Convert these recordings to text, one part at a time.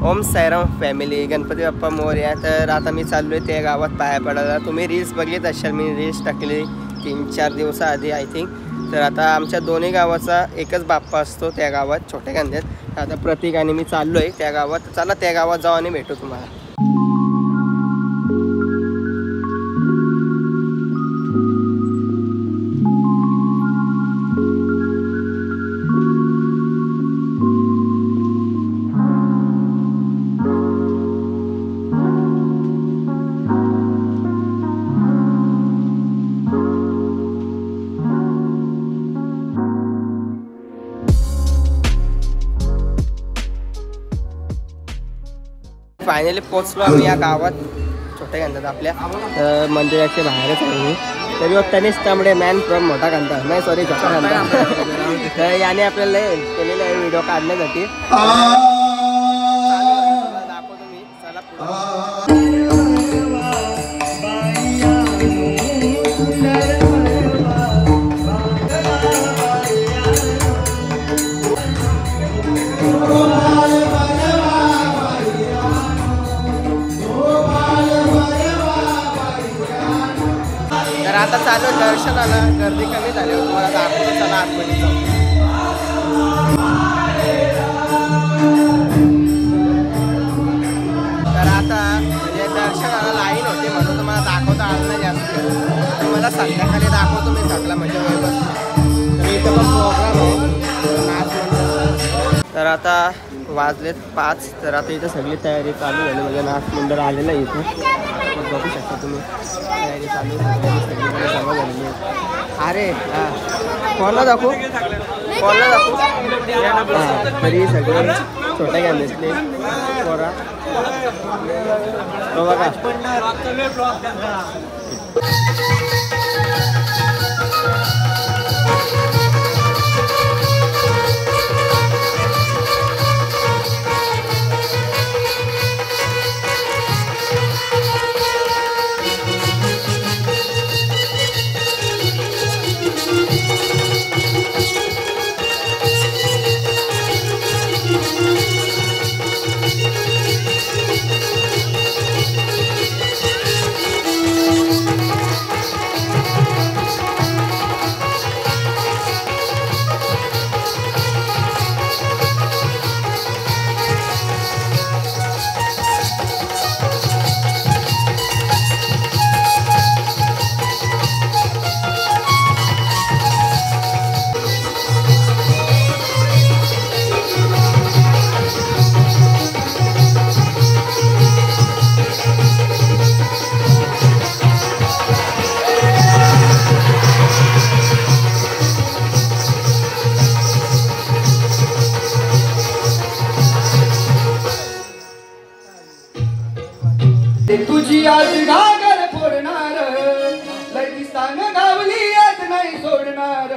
Om Sairam family, Ganpati Bappa Morya. तर आता मी चाललो आहे त्या गावात पाया पडायला. तुम्ही रील्स बघित असाल, मी रील्स टाकली 3-4 दिवसाआधी आय थिंक. तर आता आमच्या दोन्ही गावाचा एकच बाप्पा असतो त्या गावात, छोट्या कांद्यात. आता प्रतीक आणि मी चाललो आहे त्या गावात. चला त्या गावात जाऊ आणि भेटू तुम्हाला. फायनली पोचलो आम्ही या गावात, छोट्या कांद्यात आपल्या मंदिराच्या बाहेरच आहे मी. तरी तनिष तांबडे मॅन फ्रॉम मोठा कांदा, नाही सॉरी छोटा कांदा. तर याने आपल्याला हेल्प केलेलं आहे व्हिडिओ काढण्यासाठी. दाखवतो मी, चला पुढे. तर आता चालू दर्शनाला, गर्दी कमी झाली. तुम्हाला दाखवतो, चला आतमध्ये जाऊ. तर आता म्हणजे दर्शनाला लाईन होती म्हणून तुम्हाला दाखवता आलं नाही जास्त. तुम्हाला संध्याकाळी दाखवतो मी सगळं, म्हणजे वेळ बसतो. तर इथं पण प्रोग्राम आहे नाच. तर आता वाजलेत 5. तर आता इथं सगळी तयारी चालू झाली, म्हणजे नाच मंडळ आलेलं आहे इथं. बघू शकता तुम्ही, तयारी चालू सगळीकडे जमा झालेली आहे. अरे हां, कोणाला दाखवू, कोणाला दाखवू. हां, तरी सगळे छोट्या गॅमेतले पोरा बघा. तुझी आज घागर फोडणार, लैतिस्तान गावली आज नाही सोडणार.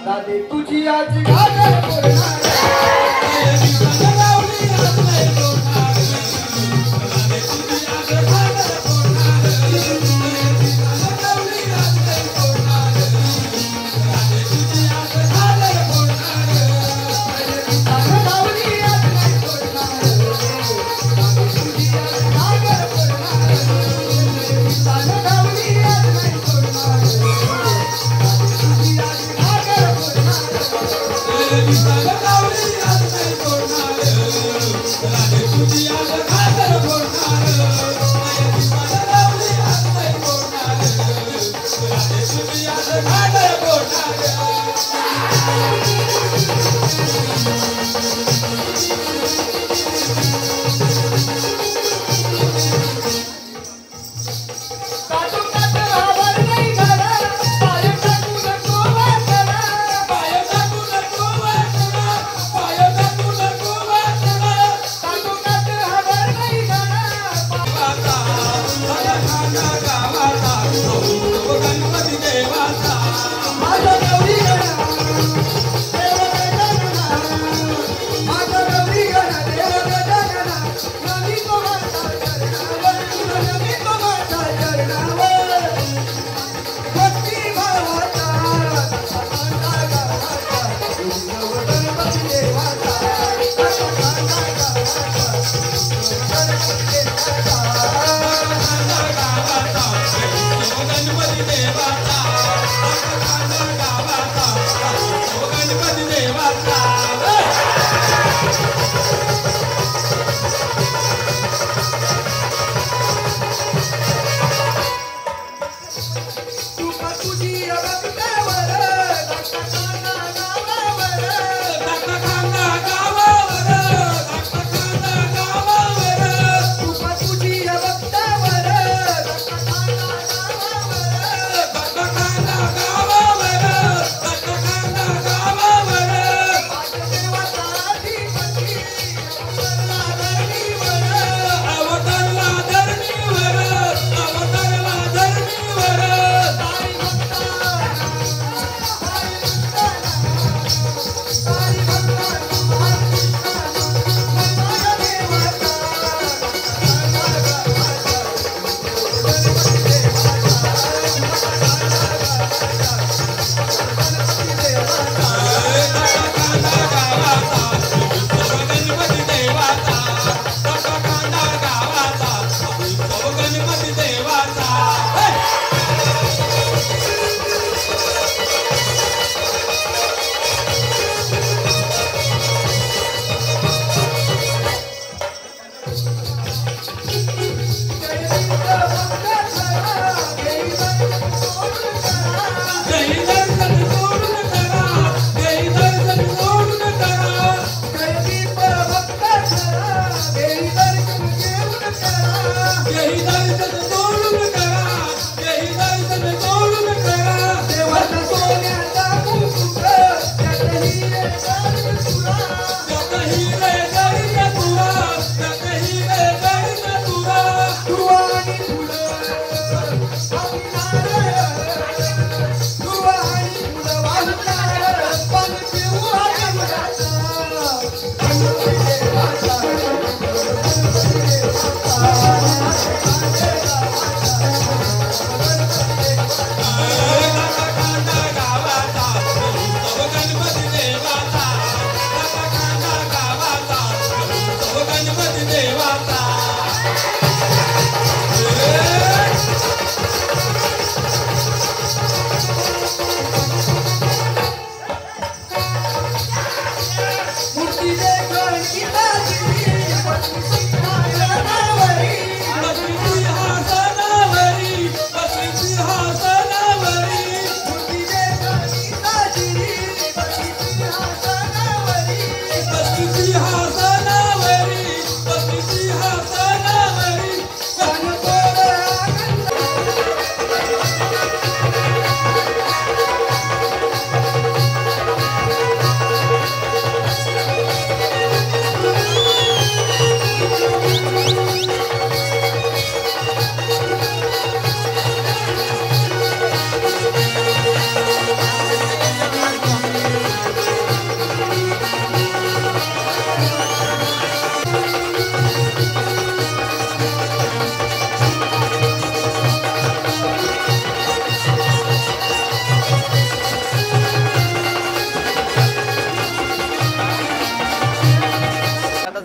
दादे तुझी आज घागर फोडणार. Let's go.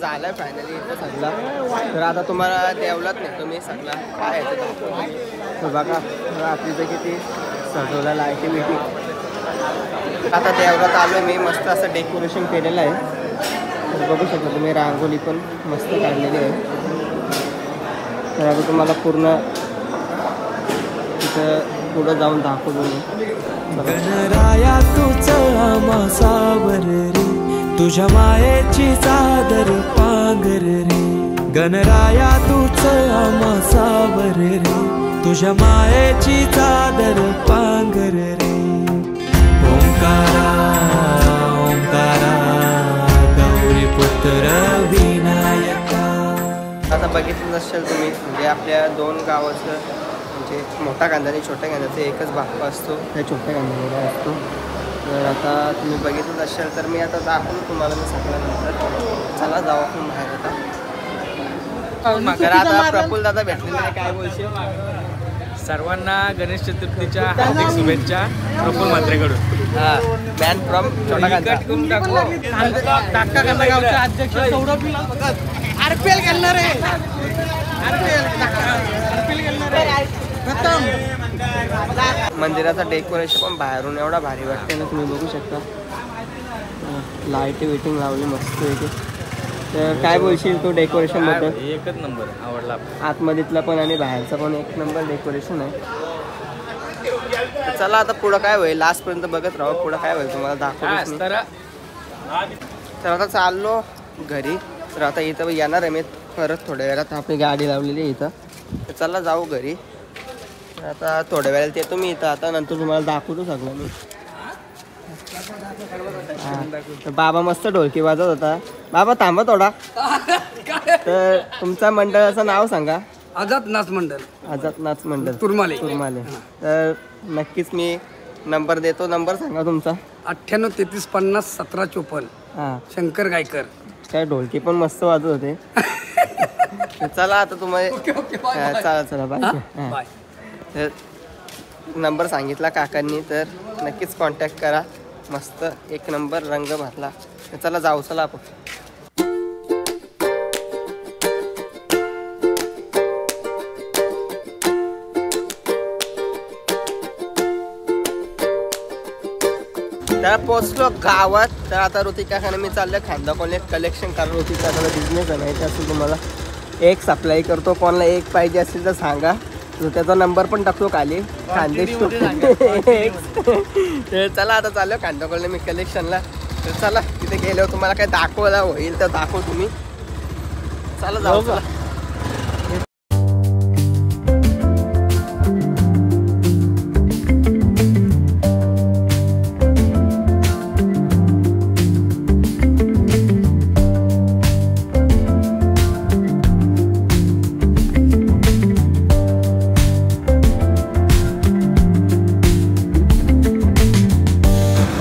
झालं फायनली इथं सगळा. तर आता तुम्हाला देवलात नाही तुम्ही सगळा काय आहे ते बघा रात्रीचं किती सजवलेलं आहे की मिठी. आता देवलात आलो मी, मस्त असं डेकोरेशन केलेलं आहे. तर बघू शकता तुम्ही, रांगोळी पण मस्त काढलेली आहे. तर आता तुम्हाला पूर्ण तिथं पुढं जाऊन दाखवतो मी. गणराया तुझं आमासावर रे, तुझ्या मायेची चादर पांघर रे. गणराया तुझं आमासावर रे, तुझ्या मायेची चादर पांघर रे. ओंकारा ओंकारा गौरी पुत्र विनायका. आता बघितलं असेल तुम्ही, म्हणजे आपल्या दोन गावाचं म्हणजे मोठा कांदा आणि छोट्या कांद्याचा एकच बाप्पा असतो, त्या छोट्या कांद्यामध्ये असतो. तर आता तुम्ही बघितलं असेल तर मी आता दाखवतो तुम्हाला मी सगळ्यानंतर. चला जाऊ आपण बाहेर आता. आता प्रफुल्ल दादा भेटलेले आहे, काय बोलशील? सर्वांना गणेश चतुर्थीच्या हार्दिक शुभेच्छा प्रफुल्ल म्हात्रेकडून. हां, मॅन फ्रॉम छोटा कांदा. टाका कांदा गावचे अध्यक्ष सौरभ RPL खेळणार आहे. मंदिराचं डेकोरेशन पण बाहेरून एवढा भारी वाटते ना, तुम्ही बघू शकता. लाईटी वेटिंग लावली मस्त इथे. तर काय बोलशील तू डेकोरेशन बद्दल? एकच नंबर आवडला. आतमधीतला पण आणि बाहेरचा पण एक नंबर डेकोरेशन आहे. चला आता पुढं काय होईल लास्ट पर्यंत बघत राहू. पुढं काय होईल तुम्हाला दाखवतो. तर आता चाललो घरी. तर आता इथं येणार आहे मी परत थोड्या वेळात. आपली गाडी लावलेली आहे इथं. तर चला जाऊ घरी. आता थोड्या वेळात येतो मी इथं. आता नंतर तुम्हाला दाखवतो सगळं मी. तर बाबा मस्त ढोलकी वाजत होता. बाबा थांबा थोडा. तर तुमच्या मंडळाचं नाव सांगा. आझाद नाच मंडळ. आझाद नाच मंडळ तुरमाले. तुरमाले. तर नक्कीच मी नंबर देतो. नंबर सांगा तुमचा. 98 33 50 17 54. हां शंकर गायकर. काय ढोलकी पण मस्त वाजत होते. चला आता तुम्हाला चला चला बाय. बाय. तर नंबर सांगितला काकांनी. तर नक्कीच कॉन्टॅक्ट करा. मस्त एक नंबर रंग भरला. चला जाऊ. चला आपण. तर पोचलो गावात. तर आता ऋतिकाखाने मी चाललं खांदा कॉलनीत कलेक्शन करून. ऋतिकाचा बिझनेस आहे माहिती असेल तुम्हाला. एक सप्लाय करतो. कोणाला एक पाहिजे असेल तर सांगा. त्याचा नंबर पण टाकतो खाली. खांदेश. तर चला आता चाललो खांदा कॉलनी मी कलेक्शनला. तर चला तिथे गेल्यावर तुम्हाला काय दाखवायला होईल तर दाखव तुम्ही. चला जाऊ. चला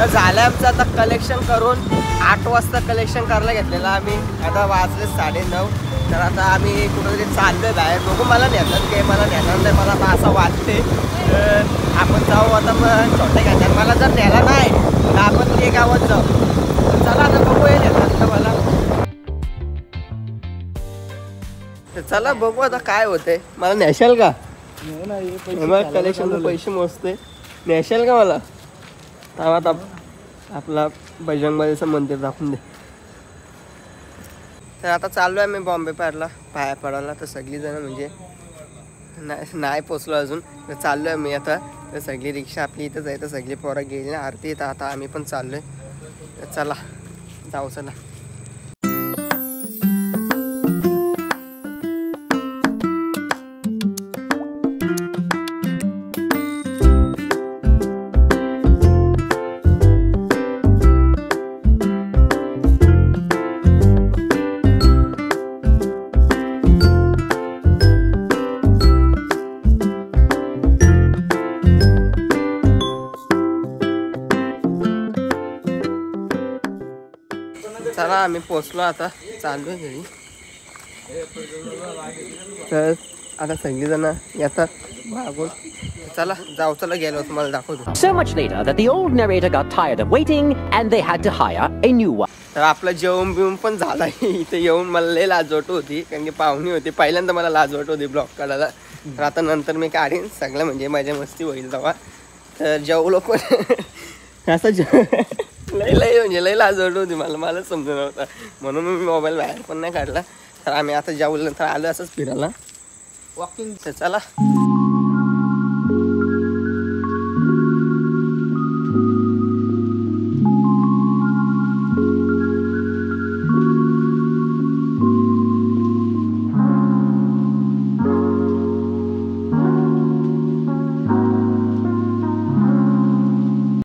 झालं आमचं आता कलेक्शन करून. 8 वाजता कलेक्शन करायला घेतलेलं आम्ही. आता वाजले 9:30. तर आता आम्ही कुठंतरी चाललोय बाहेर. बघू मला नेतात काय मला नेणार नाही. मला आता असं वाटते. तर आपण जाऊ आता मग छोट्या घ्यायच्यात. मला जर नेला नाही तर आपण ते गावात जाऊ. तर चला आता बघू येतात का मला. तर चला बघू आता काय होतंय. मला नेशाल का? कलेक्शनचे पैसे मोजते. नेशाल का मला? आता आपला बजरंगबलीचं मंदिर दाखवून दे. तर आता चाललो आहे मी बॉम्बे पारला पाया पडायला. तर सगळीजणं म्हणजे नाही पोचलो अजून. तर चाललो आहे मी आता. तर सगळी रिक्षा आपली इथंच आहे. तर सगळी पोरं गेली ना आरती. तर आता आम्ही पण चाललो आहे. तर चला जाऊ. चला चला आम्ही पोचलो. आता चालू आहे घरी. तर आता सगळीजण येतात मागून. चला जाऊ. चला गेलो तुम्हाला दाखवतो. So much later that the old narrator got tired of waiting and they had to hire a new one. तर आपलं जेवण बिवून पण झालं. इथे येऊन मला लय लाज वाटत होती कारण की पाहुणी होती. पहिल्यांदा मला लाज वाटत होती ब्लॉग काढायला. तर आता नंतर मी काढीन सगळं म्हणजे मजा मस्ती होईल तेव्हा. तर जेवलो पण असं लय म्हणजे लय लाज वाटत होती मला समजून नव्हतं. म्हणून मी मोबाईल बाहेर पण नाही काढला. तर आम्ही आता जेवल्यानंतर आलो असंच फिरायला वॉकिंग. तर चला